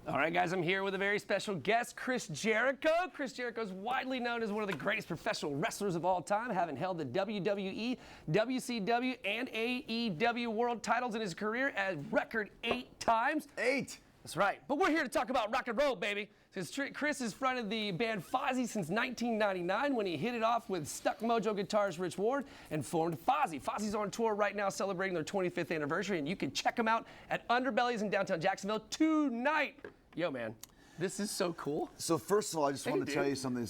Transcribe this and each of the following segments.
All right, guys, I'm here with a very special guest, Chris Jericho. Chris Jericho is widely known as one of the greatest professional wrestlers of all time, having held the WWE, WCW, and AEW world titles in his career at record 8 times. 8! That's right. But we're here to talk about rock and roll, baby. Since Chris has fronted the band FOZZY since 1999 when he hit it off with Stuck Mojo guitarist Rich Ward and formed FOZZY. FOZZY's on tour right now celebrating their 25th anniversary, and you can check them out at Underbelly's in downtown Jacksonville tonight. Yo, man, this is so cool. So first of all, I just want to tell you something.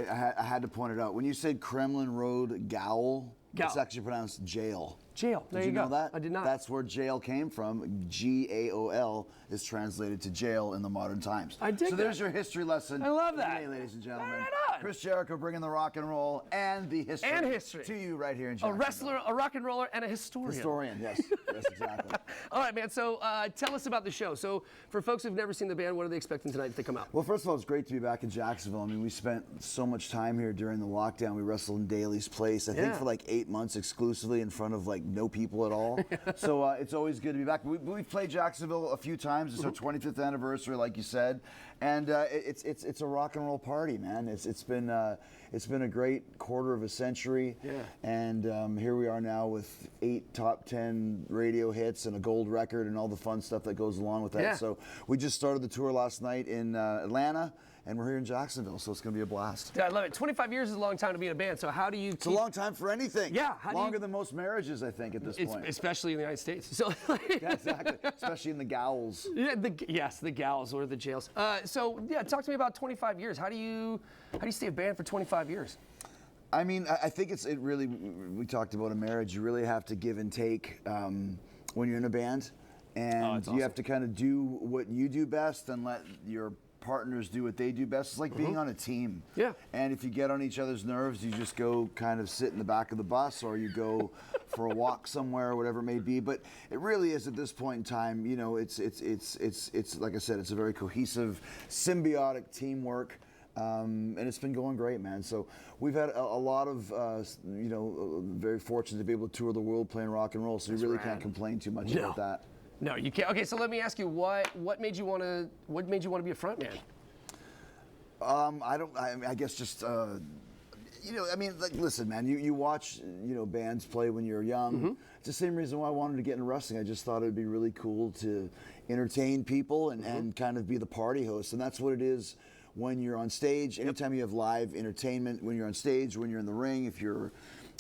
I had to point it out. When you said Kremlin Road Gowl, it's actually pronounced jail. Jail. There you go. Know that? I did not. That's where jail came from. G-A-O-L is translated to jail in the modern times. I dig that. So there's your history lesson. I love that. Hey, ladies and gentlemen. Right on. Chris Jericho bringing the rock and roll and the history. To you right here in Jacksonville. A wrestler, a rock and roller, and a historian. Historian, yes. Yes, exactly. All right, man. So tell us about the show. So for folks who've never seen the band, what are they expecting tonight if they come out? Well, first of all, it's great to be back in Jacksonville. I mean, we spent so much time here during the lockdown. We wrestled in Daly's Place, I think for like 8 months exclusively in front of like no people at all. So it's always good to be back. We've played Jacksonville a few times. It's our 25th anniversary, like you said, and it's a rock and roll party, man. It's been a great quarter of a century, and here we are now with 8 top 10 radio hits and a gold record and all the fun stuff that goes along with that. So we just started the tour last night in Atlanta. And we're here in Jacksonville, so it's going to be a blast. Dude, I love it. 25 years is a long time to be in a band, so how do you It's a long time for anything. Yeah. Longer than most marriages, I think, at this point. Especially in the United States. So, yeah, exactly. Especially in the gowls. Yeah, the gals or the jails. So, yeah, talk to me about 25 years. How do you stay a band for 25 years? I mean, I think we talked about a marriage. You really have to give and take when you're in a band. And you have to kind of do what you do best and let your partners do what they do best. It's like being on a team. Yeah. And if you get on each other's nerves, you just go kind of sit in the back of the bus, or you go for a walk somewhere, or whatever it may be. But it really is, at this point in time, you know, it's like I said, it's a very cohesive, symbiotic teamwork. And it's been going great, man. So we've had a lot of, very fortunate to be able to tour the world playing rock and roll. So you really can't complain too much about that. No, you can't. Okay, so let me ask you, what made you want to be a frontman? I guess just like, listen, man, you watch bands play when you're young. It's the same reason why I wanted to get into wrestling. I just thought it'd be really cool to entertain people and kind of be the party host, and that's what it is when you're on stage. Anytime you have live entertainment, when you're on stage, when you're in the ring, if you're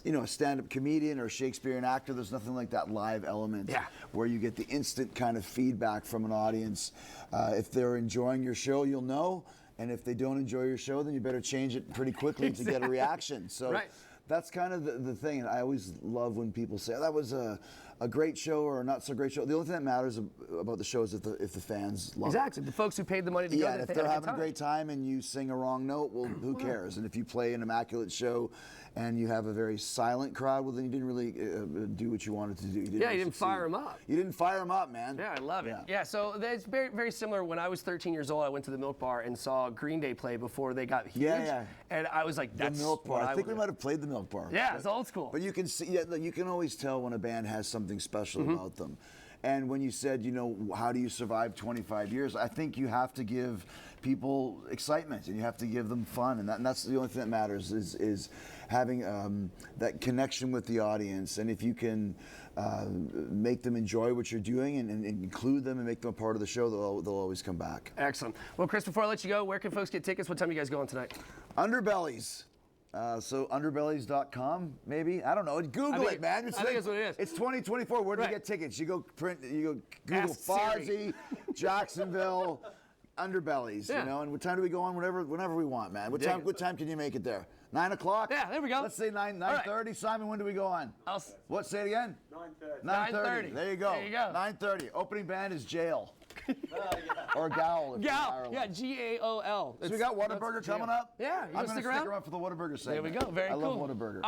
a stand-up comedian or a Shakespearean actor, there's nothing like that live element where you get the instant kind of feedback from an audience. If they're enjoying your show, you'll know. And if they don't enjoy your show, then you better change it pretty quickly to get a reaction. So that's kind of the thing. And I always love when people say, oh, that was a great show or a not so great show. The only thing that matters about the show is if the fans love it. Exactly. The folks who paid the money to go there. Yeah, if they're having a great time and you sing a wrong note, well, who cares? And if you play an immaculate show and you have a very silent crowd, well, then you didn't really do what you wanted to do. You didn't fire them up. You didn't fire them up, man. Yeah, I love it. Yeah, so it's very, very similar. When I was 13 years old, I went to the Milk Bar and saw Green Day play before they got huge. Yeah. And I was like, that's the Milk Bar. I think we might have played the Milk Bar. Yeah, it's old school. But you can see, you can always tell when a band has something special about them. And when you said, how do you survive 25 years? I think you have to give people excitement and you have to give them fun. And that's the only thing that matters is having that connection with the audience. And if you can make them enjoy what you're doing and include them and make them a part of the show, they'll always come back. Excellent. Well, Chris, before I let you go, where can folks get tickets? What time are you guys going tonight? Underbelly's. So underbellies.com, maybe? I don't know. Google it, man. I think that's what it is. It's 2024. Where do you get tickets? You go Google FOZZY, Jacksonville, Underbellies, and what time do we go on? Whenever we want, man. What time can you make it there? 9 o'clock? Yeah, there we go. Let's say 9:30. Right. Simon, when do we go on? Say it again? 9:30. 9:30. There you go. 9:30. Opening band is Jail. Or Gowl. Gowl. Yeah, G-A-O-L. So we got Whataburger coming up? Yeah, I'm going to stick around for the Whataburger segment. There we go. Very cool. I love Whataburger.